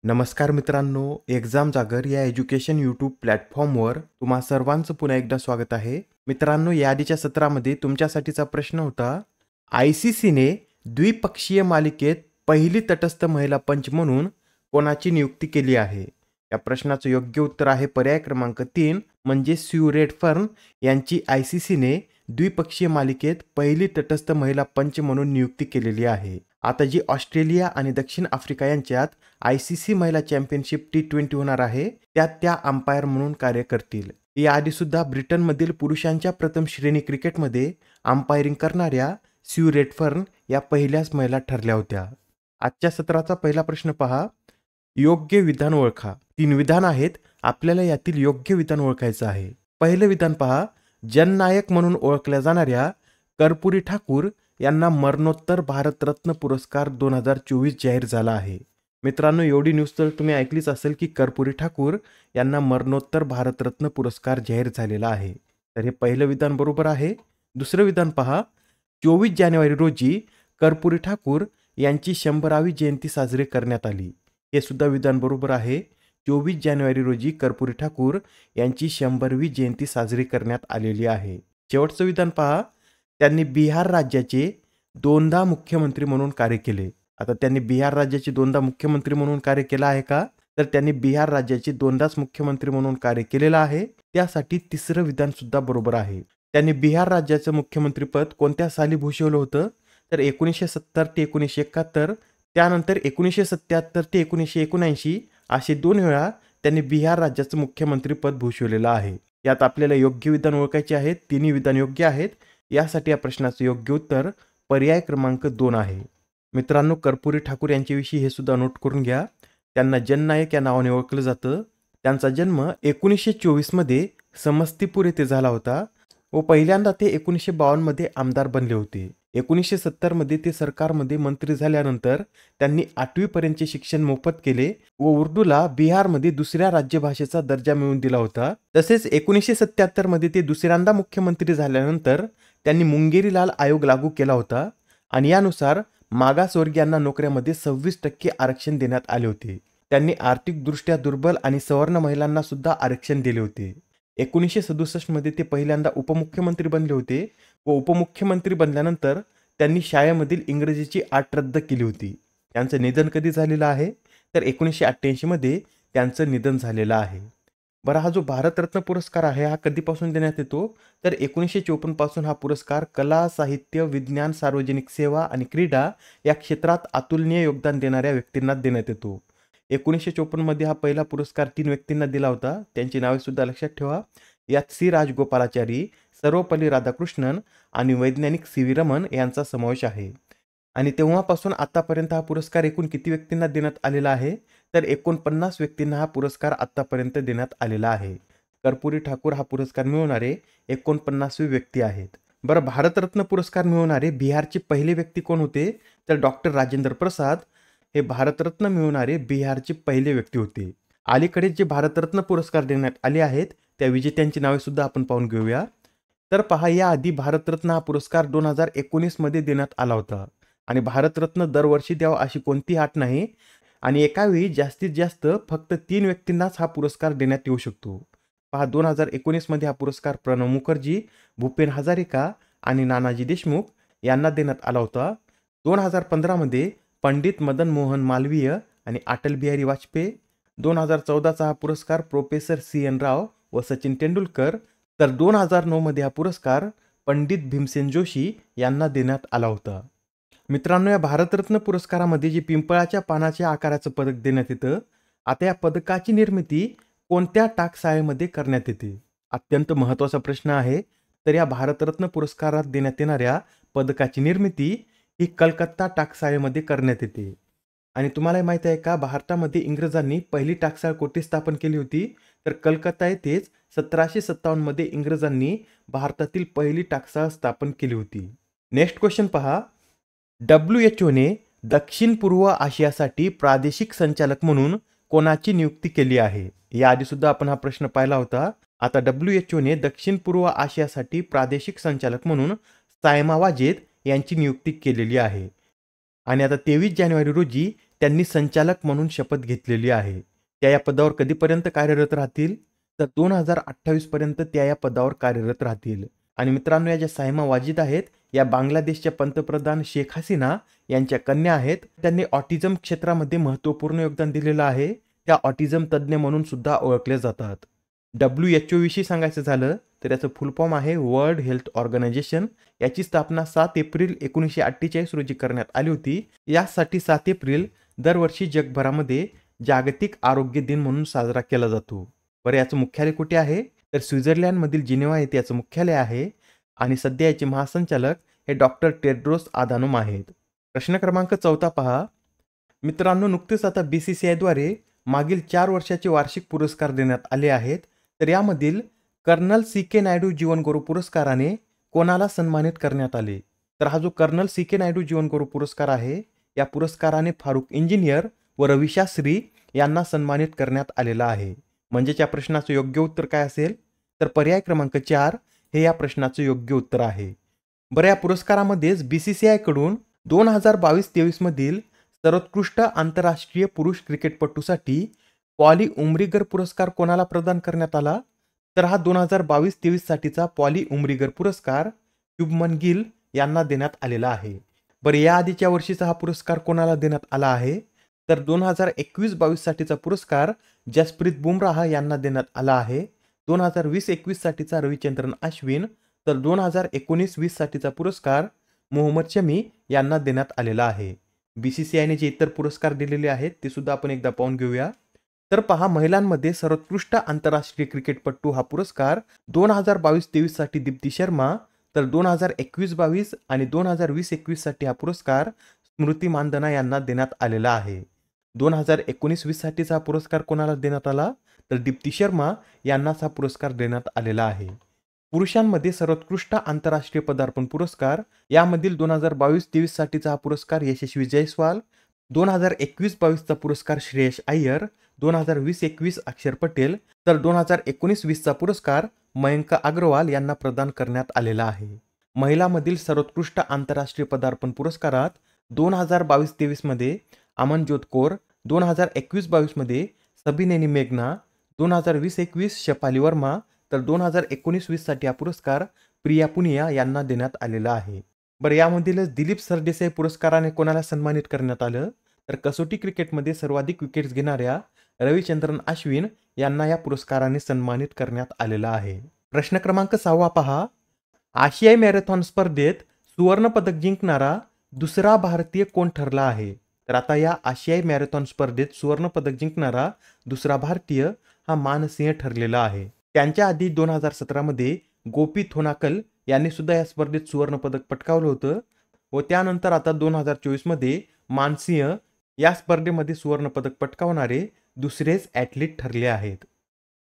नमस्कार मित्रांनो, एक्झाम जागर या एज्युकेशन यूट्यूब प्लॅटफॉर्मवर तुम्हा सर्वांचं पुन्हा एकदा स्वागत आहे. मित्रांनो, या आधीच्या सत्रामध्ये तुमच्यासाठीचा प्रश्न होता, ICCने द्विपक्षीय मालिकेत पहिली तटस्थ महिला पंच म्हणून कोणाची नियुक्ती केली आहे? या प्रश्नाचं योग्य उत्तर आहे पर्याय क्रमांक 3 म्हणजे स्यू रेडफर्न यांची ICCने द्विपक्षीय मालिकेत पहिली तटस्थ महिला पंच म्हणून नियुक्ती केलेली आहे. आता जी ऑस्ट्रेलिया आणि दक्षिण आफ्रिका यांच्यात ICC महिला चॅम्पियनशिप T20 होणार आहे, त्यात त्या अंपायर म्हणून कार्य करतील. याआधी सुद्धा ब्रिटनमधील पुरुषांच्या प्रथम श्रेणी क्रिकेटमध्ये अंपायरिंग करणाऱ्या स्यू रेडफर्न या पहिल्याच महिला ठरल्या होत्या. आजच्या सत्राचा पहिला प्रश्न पहा. योग्य विधान ओळखा. 3 विधान आहेत. आपल्याला यातील योग्य विधान ओळखायचं आहे. पहिलं विधान पहा. जननायक म्हणून ओळखल्या जाणाऱ्या कर्पूरी ठाकूर यांना मरणोत्तर भारतरत्न पुरस्कार 2024 जाहीर झाला आहे. मित्रांनो, एवढी न्यूज तर तुम्ही ऐकलीच असेल की कर्पूरी ठाकूर यांना मरणोत्तर भारतरत्न पुरस्कार जाहीर झालेला आहे. तर हे पहिलं विधान बरोबर आहे. दुसरं विधान पहा. 24 जानेवारी रोजी कर्पूरी ठाकूर यांची 100वी जयंती साजरी करण्यात आली. हे सुद्धा विधान बरोबर आहे. 24 जानेवारी रोजी कर्पूरी ठाकूर यांची 100वी जयंती साजरी करण्यात आलेली आहे. शेवटचं विधान पहा. त्यांनी बिहार राज्याचे 2दा मुख्यमंत्री म्हणून कार्य केले. आता त्यांनी बिहार राज्याचे 2दा मुख्यमंत्री म्हणून कार्य केलं आहे का? तर त्यांनी बिहार राज्याचे 2दाच मुख्यमंत्री म्हणून कार्य केलेलं आहे. त्यासाठी तिसरं विधान सुद्धा बरोबर आहे. त्यांनी बिहार राज्याचं मुख्यमंत्रीपद कोणत्या साली भूषवलं होतं? तर 1970 ते 1971, त्यानंतर 1977 ते 1979 असे 2 वेळा त्यांनी बिहार राज्याचं मुख्यमंत्रीपद भूषवलेलं आहे. यात आपल्याला योग्य विधान ओळखायचे आहेत. तिन्ही विधान योग्य आहेत. यासाठी या प्रश्नाचं योग्य उत्तर पर्याय क्रमांक 2 आहे. मित्रांनो, कर्पूरी ठाकूर यांच्याविषयी हे सुद्धा नोट करून घ्या. त्यांना जननायक या नावाने ओळखलं जातं. त्यांचा जन्म 1924 मध्ये समस्तीपूर येथे झाला होता व पहिल्यांदा ते 1952 मध्ये आमदार बनले होते. 1970 मध्ये ते सरकारमध्ये मंत्री झाल्यानंतर त्यांनी 8वी पर्यंतचे शिक्षण मोफत केले व उर्दूला बिहारमध्ये दुसऱ्या राज्यभाषेचा दर्जा मिळवून दिला होता. तसेच 1977 मध्ये ते दुसऱ्यांदा मुख्यमंत्री झाल्यानंतर त्यांनी मुंगेरी लाल आयोग लागू केला होता आणि यानुसार मागासवर्गीयांना नोकऱ्यामध्ये 26% आरक्षण देण्यात आले होते. त्यांनी आर्थिकदृष्ट्या दुर्बल आणि सवर्ण महिलांना सुद्धा आरक्षण दिले होते. 1967 मध्ये ते पहिल्यांदा उपमुख्यमंत्री बनले होते व उपमुख्यमंत्री बनल्यानंतर त्यांनी शाळेमधील इंग्रजीची अट रद्द केली होती. त्यांचं निधन कधी झालेलं आहे? तर 1988 मध्ये त्यांचं निधन झालेलं आहे. बरं, हा जो भारतरत्न पुरस्कार आहे हा कधीपासून देण्यात येतो? तर 1954 पासून हा पुरस्कार कला, साहित्य, विज्ञान, सार्वजनिक सेवा आणि क्रीडा या क्षेत्रात अतुलनीय योगदान देणाऱ्या व्यक्तींना देण्यात येतो. 1954 मध्ये हा पहिला पुरस्कार 3 व्यक्तींना दिला होता. त्यांची नावे सुद्धा लक्षात ठेवा. यात सी राजगोपालाचारी, सर्वपल्ली राधाकृष्णन आणि वैज्ञानिक CV रमन यांचा समावेश आहे. आणि तेव्हापासून आतापर्यंत हा पुरस्कार एकूण किती व्यक्तींना देण्यात आलेला आहे? तर 49 व्यक्तींना हा पुरस्कार आतापर्यंत देण्यात आलेला आहे. कर्पूरी ठाकूर हा पुरस्कार मिळवणारे 49वे व्यक्ती आहेत. बरं, भारतरत्न पुरस्कार मिळवणारे बिहारचे पहिले व्यक्ती कोण होते? तर डॉक्टर राजेंद्र प्रसाद हे भारतरत्न मिळवणारे बिहारचे पहिले व्यक्ती होते. अलीकडे जे भारतरत्न पुरस्कार देण्यात आले आहेत त्या विजेत्यांची नावे सुद्धा आपण पाहून घेऊया. तर पहा, याआधी भारतरत्न हा पुरस्कार 2019 मध्ये देण्यात आला होता आणि भारतरत्न दरवर्षी द्यावा अशी कोणती अट नाही आणि एकावेळी जास्तीत जास्त फक्त 3 व्यक्तींनाच हा पुरस्कार देण्यात येऊ शकतो. पहा, 2019 मध्ये हा पुरस्कार प्रणव मुखर्जी, भूपेन हजारिका आणि नानाजी देशमुख यांना देण्यात आला होता. 2015 मध्ये पंडित मदन मोहन मालवीय आणि अटल बिहारी वाजपेयी. 2014चा हा पुरस्कार प्रोफेसर CN राव व सचिन तेंडुलकर. तर 2009 मध्ये हा पुरस्कार पंडित भीमसेन जोशी यांना देण्यात आला होता. मित्रांनो, या भारतरत्न पुरस्कारामध्ये जे पिंपळाच्या पानाच्या आकाराचं पदक देण्यात येतं, आता या पदकाची निर्मिती कोणत्या टाकसाळेमध्ये करण्यात येते? अत्यंत महत्त्वाचा प्रश्न आहे. तर या भारतरत्न पुरस्कारात देण्यात येणाऱ्या पदकाची निर्मिती ही कलकत्ता टाकसाळेमध्ये करण्यात येते. आणि तुम्हाला माहिती आहे का, भारतामध्ये इंग्रजांनी पहिली टाकसाळ कोठे स्थापन केली होती? तर कलकत्ता येथेच 1757 मध्ये इंग्रजांनी भारतातील पहिली टाकसाळ स्थापन केली होती. नेक्स्ट क्वेश्चन पहा. WHOने दक्षिण पूर्व आशियासाठी प्रादेशिक संचालक म्हणून कोणाची नियुक्ती केली आहे? याआधी सुद्धा आपण हा प्रश्न पाहिला होता. आता WHOने दक्षिण पूर्व आशियासाठी प्रादेशिक संचालक म्हणून सायमा वाजेद यांची नियुक्ती केलेली आहे. आणि आता 23 जानेवारी रोजी त्यांनी संचालक म्हणून शपथ घेतलेली आहे. त्या या पदावर कधीपर्यंत कार्यरत राहतील? तर 2028 पर्यंत त्या या पदावर कार्यरत राहतील. आणि मित्रांनो, या ज्या सायमा वाजिद आहेत या बांगलादेशच्या पंतप्रधान शेख हसीना यांच्या कन्या आहेत. त्यांनी ऑटिझम क्षेत्रामध्ये महत्त्वपूर्ण योगदान दिलेलं आहे. त्या ऑटिझम तज्ज्ञ म्हणून सुद्धा ओळखले जातात. WHO विषयी सांगायचं झालं तर याचं फुल फॉर्म आहे वर्ल्ड हेल्थ ऑर्गनायझेशन. याची स्थापना 7 एप्रिल 1948 रोजी करण्यात आली होती. यासाठी 7 एप्रिल दरवर्षी जगभरामध्ये जागतिक आरोग्य दिन म्हणून साजरा केला जातो. बरं, याचं मुख्यालय कुठे आहे? तर स्वित्झर्लंडमधील जिनेव्हा येथे याचं मुख्यालय आहे. आणि सध्या याचे महासंचालक हे डॉक्टर टेड्रोस अधानोम आहेत. प्रश्न क्रमांक 14 पहा. मित्रांनो, नुकतेच आता BCCI द्वारे मागील 4 वर्षाचे वार्षिक पुरस्कार देण्यात आले आहेत. तर यामधील कर्नल CK नायडू जीवन गौरव पुरस्काराने कोणाला सन्मानित करण्यात आले? तर हा जो कर्नल CK नायडू जीवन गौरव पुरस्कार आहे या पुरस्काराने फारुख इंजिनियर व रवी शास्त्री यांना सन्मानित करण्यात आलेला आहे. म्हणजेच या प्रश्नाचं योग्य उत्तर काय असेल? तर पर्याय क्रमांक 4 हे या प्रश्नाचं योग्य उत्तर आहे. बरं, या पुरस्कारामध्येच BCCI कडून 2022-23 मधील सर्वोत्कृष्ट आंतरराष्ट्रीय पुरुष क्रिकेटपटूसाठी पॉली उमरीगर पुरस्कार कोणाला प्रदान करण्यात आला? तर हा 2022-23 साठीचा पॉली उमरीगर पुरस्कार शुभमन गिल यांना देण्यात आलेला आहे. बरं, या आधीच्या वर्षीचा हा पुरस्कार कोणाला देण्यात आला आहे? तर 2021-22 साठीचा पुरस्कार जसप्रीत बुमराह यांना देण्यात आला आहे. 2020-21 साठीचा रविचंद्रन अश्विन, तर 2019-20 साठीचा पुरस्कार मोहम्मद शमी यांना देण्यात आलेला आहे. BCCIने जे इतर पुरस्कार दिलेले आहेत ते सुद्धा आपण एकदा पाहून घेऊया. तर पहा, महिलांमध्ये सर्वोत्कृष्ट आंतरराष्ट्रीय क्रिकेटपटू हा पुरस्कार 2022-23 साठी दीप्ती शर्मा, तर 2021-22 आणि 2020-21 साठी हा पुरस्कार स्मृती मानधना यांना देण्यात आलेला आहे. 2019-20 साठीचा हा पुरस्कार कोणाला देण्यात आला? तर दीप्ती शर्मा यांनाच हा पुरस्कार देण्यात आलेला आहे. पुरुषांमध्ये सर्वोत्कृष्ट आंतरराष्ट्रीय पदार्पण पुरस्कार यामधील 2022-23 साठीचा हा पुरस्कार यशस्वी जयस्वाल, 2021-22 चा पुरस्कार श्रेयस अय्यर, 2020-21 अक्षर पटेल, तर 2019-20 चा पुरस्कार मयंक अग्रवाल यांना प्रदान करण्यात आलेला आहे. महिलांमधील सर्वोत्कृष्ट आंतरराष्ट्रीय पदार्पण पुरस्कारात 2022-23 मध्ये अमनजोत कौर, 2021-22 मध्ये सबिनेनी मेघना, 2020-21 शफाली वर्मा, तर 2019-20 साठी हा पुरस्कार प्रिया पुनिया यांना देण्यात आलेला आहे. बरं, यामधीलच दिलीप सरदेसाई पुरस्काराने कोणाला सन्मानित करण्यात आलं? तर कसोटी क्रिकेटमध्ये सर्वाधिक विकेट्स घेणाऱ्या रविचंद्रन अश्विन यांना या पुरस्काराने सन्मानित करण्यात आलेला आहे. प्रश्न क्रमांक 6 पहा. आशियाई मॅरेथॉन स्पर्धेत सुवर्ण पदक जिंकणारा दुसरा भारतीय कोण ठरला आहे? तर आता या आशियाई मॅरेथॉन स्पर्धेत सुवर्ण पदक जिंकणारा दुसरा भारतीय हा मानसिंह ठरलेला आहे. त्यांच्या आधी 2017 मध्ये गोपी थोनाकल यांनी सुद्धा या स्पर्धेत सुवर्ण पदक पटकावलं होतं व त्यानंतर आता 2024 मध्ये मानसिंह या स्पर्धेमध्ये सुवर्ण पदक पटकावणारे दुसरेच ॲथलीट ठरले आहेत.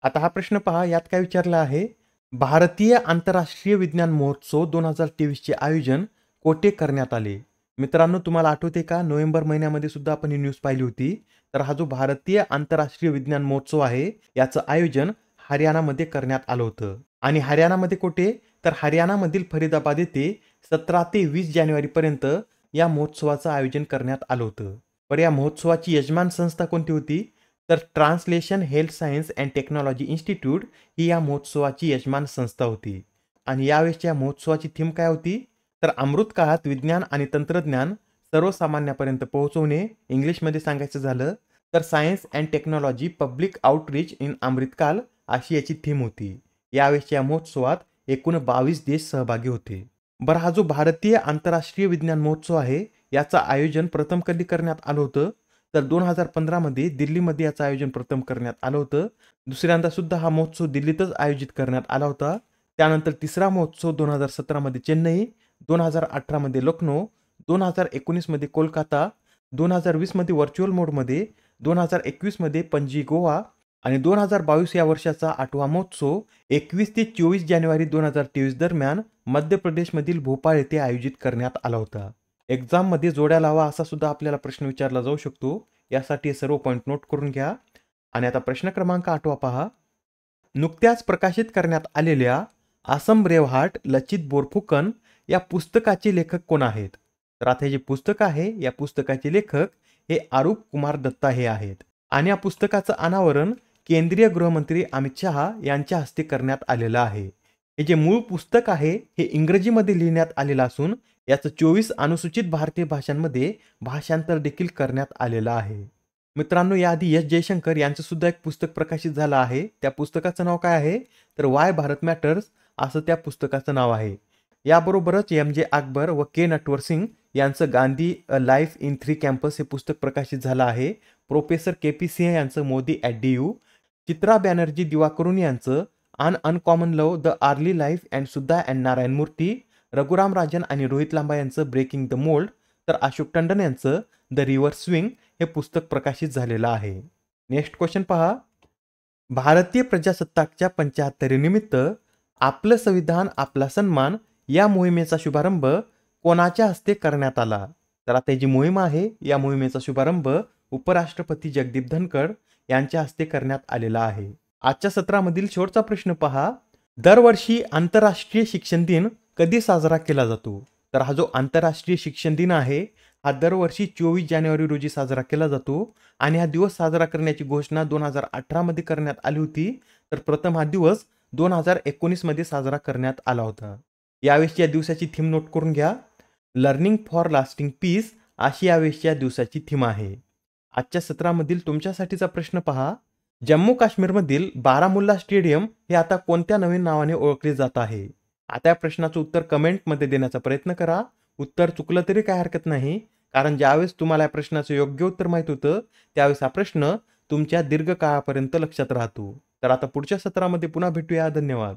आता हा प्रश्न पहा, यात काय विचारलं आहे? भारतीय आंतरराष्ट्रीय विज्ञान महोत्सव 2023 चे आयोजन कोठे करण्यात आले? मित्रांनो, तुम्हाला आठवते का, नोव्हेंबर महिन्यामध्ये सुद्धा आपण ही न्यूज पाहिली होती. तर हा जो भारतीय आंतरराष्ट्रीय विज्ञान महोत्सव आहे याचं आयोजन हरियाणामध्ये करण्यात आलं होतं. आणि हरियाणामध्ये कुठे? तर हरियाणामधील फरीदाबाद येथे 17 ते 20 जानेवारी पर्यंत या महोत्सवाचं आयोजन करण्यात आलं होतं. पर या महोत्सवाची यजमान संस्था कोणती होती? तर translation health science and technology institute ही या महोत्सवाची यजमान संस्था होती. आणि यावेळेसच्या महोत्सवाची थीम काय होती? तर अमृत काळात विज्ञान आणि तंत्रज्ञान सर्वसामान्यापर्यंत पोहोचवणे. इंग्लिशमध्ये सांगायचं झालं तर science and technology public outreach in Amritkaal अशी याची थीम होती. यावेळेसच्या महोत्सवात एकूण 22 देश सहभागी होते. बरं, हा जो भारतीय आंतरराष्ट्रीय विज्ञान महोत्सव आहे याचं आयोजन प्रथम कधी करण्यात आलं होतं? तर 2015 मध्ये दिल्लीमध्ये याचं आयोजन प्रथम करण्यात आलं होतं. दुसऱ्यांदा सुद्धा हा महोत्सव दिल्लीतच आयोजित करण्यात आला होता. त्यानंतर तिसरा महोत्सव 2017 मध्ये चेन्नई, 2018 मध्ये लखनौ, 2019 मध्ये कोलकाता, 2020 मध्ये व्हर्च्युअल मोडमध्ये, 2021 मध्ये पणजी गोवा आणि 2022 या वर्षाचा 8वा महोत्सव 21 ते 24 जानेवारी 2023 दरम्यान मध्य प्रदेशमधील भोपाळ येथे आयोजित करण्यात आला होता. एक्झाममध्ये जोड्या लावा असा सुद्धा आपल्याला प्रश्न विचारला जाऊ शकतो. यासाठी हे सर्व पॉईंट नोट करून घ्या. आणि आता प्रश्न क्रमांक 8 पहा. नुकत्याच प्रकाशित करण्यात आलेल्या आसम ब्रेव्हहार्ट लचित बोरफुकन या पुस्तकाचे लेखक कोण आहेत? तर आता हे जे पुस्तक आहे या पुस्तकाचे लेखक हे आरूप कुमार दत्ता हे आहेत. आणि या पुस्तकाचं अनावरण केंद्रीय गृहमंत्री अमित शहा यांच्या हस्ते करण्यात आलेलं आहे. हे जे मूळ पुस्तक आहे हे इंग्रजीमध्ये लिहिण्यात आलेलं असून याचं 24 अनुसूचित भारतीय भाषांमध्ये भाषांतर देखील करण्यात आलेलं आहे. मित्रांनो, याआधी एस जयशंकर यांचं सुद्धा एक पुस्तक प्रकाशित झालं आहे. त्या पुस्तकाचं नाव काय आहे तर वाय भारत मॅटर्स असं त्या पुस्तकाचं नाव आहे. याबरोबरच एम.जे. अकबर व के. नटवर सिंग यांचं Gandhi a life in 3 campus हे पुस्तक प्रकाशित झालं आहे. Professor K P. सिंह यांचं मोदी ॲट DU, चित्रा बॅनर्जी दिवाकरुण यांचं uncommon love the early life and सुद्धा अँड नारायण मूर्ती, रघुराम राजन आणि रोहित लांबा यांचं ब्रेकिंग द मोल्ड, तर अशोक टंडन यांचं द रिव्हर स्विंग हे पुस्तक प्रकाशित झालेलं आहे. नेक्स्ट क्वेश्चन पहा. भारतीय प्रजासत्ताकच्या 75 निमित्त आपलं संविधान आपला सन्मान या मोहिमेचा शुभारंभ कोणाच्या हस्ते करण्यात आला? तर आता जी मोहीम आहे या मोहिमेचा शुभारंभ उपराष्ट्रपती जगदीप धनखड यांच्या हस्ते करण्यात आलेला आहे. आजच्या सत्रामधील शेवटचा प्रश्न पहा. दरवर्षी आंतरराष्ट्रीय शिक्षण दिन कधी साजरा केला जातो? तर हा जो आंतरराष्ट्रीय शिक्षण दिन आहे हा दरवर्षी 24 जानेवारी रोजी साजरा केला जातो आणि हा दिवस साजरा करण्याची घोषणा 2018 मध्ये करण्यात आली होती. तर प्रथम हा दिवस 2019 मध्ये साजरा करण्यात आला होता. यावेळी या दिवसाची थीम नोट करून घ्या. लर्निंग फॉर लास्टिंग पीस अशी यावेळी या दिवसाची थीम आहे. आजच्या सत्रामधील तुमच्यासाठीचा प्रश्न पहा. जम्मू काश्मीरमधील बारामुल्ला स्टेडियम हे आता कोणत्या नवीन नावाने ओळखले जात आहे? आता या प्रश्नाचं उत्तर कमेंटमध्ये देण्याचा प्रयत्न करा. उत्तर चुकलं तरी काय हरकत नाही, कारण ज्यावेळेस तुम्हाला या प्रश्नाचं योग्य उत्तर माहित होतं त्यावेळेस हा प्रश्न तुमच्या दीर्घकाळापर्यंत लक्षात राहतो. तर आता पुढच्या सत्रामध्ये पुन्हा भेटूया. धन्यवाद.